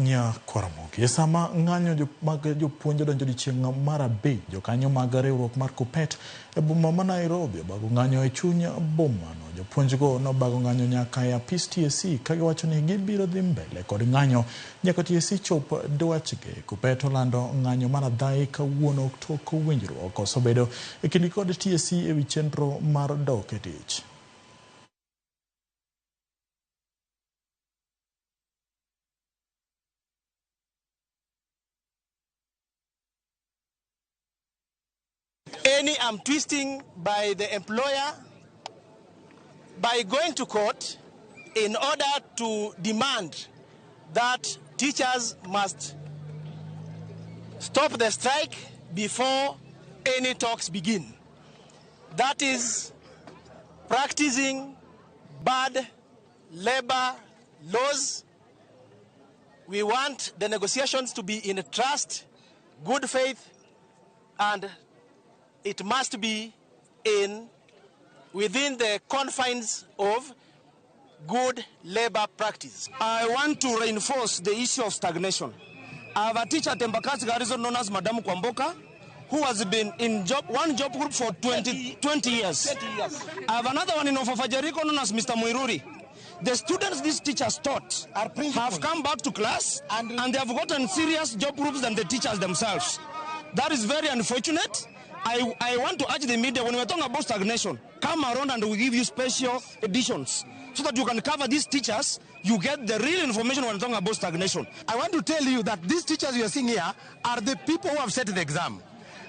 Jopuonj kwa Ramogi. Sama ng'anyo mag jopuonj donjo odiechieng' mar abich, jokanyo mag riwruok mar Kuppet e boma ma Nairobi obago ng'anyo e chuny bomano. Jopuonjgo nobago ng'anyo nyaka e apis TSC ka giwacho ni gibiro dhi mbele kod ng'anyo nyaka TSC chop dwachgi. Kuppet olando ng'anyo mar adhayi kawuono tok winjruok osebedo e kindgi kod TSC e wi chenro mar dok e tich. Any arm twisting by the employer by going to court in order to demand that teachers must stop the strike before any talks begin. That is practicing bad labor laws. We want the negotiations to be in trust, good faith, and it must be within the confines of good labor practice. I want to reinforce the issue of stagnation. I have a teacher at Embakasi Garrison known as Madam Kwamboka, who has been in one job group for 20 years. I have another one in Ofafajariko known as Mr. Muiruri. The students these teachers taught have come back to class and they have gotten serious job groups than the teachers themselves. That is very unfortunate. I want to urge the media, when we're talking about stagnation, come around and we'll give you special editions so that you can cover these teachers. You get the real information when we're talking about stagnation. I want to tell you that these teachers you are seeing here are the people who have set the exam.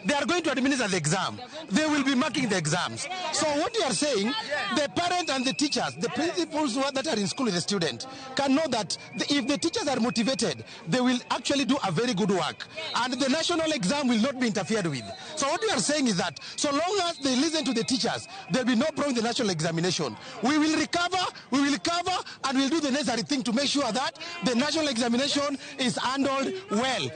They are going to administer the exam. They will be marking the exams. So what you are saying, the parents and the teachers, the principals that are in school with the student, can know that if the teachers are motivated, they will actually do a very good work. And the national exam will not be interfered with. So what we are saying is that so long as they listen to the teachers, there will be no problem in the national examination. We will recover, and we'll do the necessary thing to make sure that the national examination is handled well.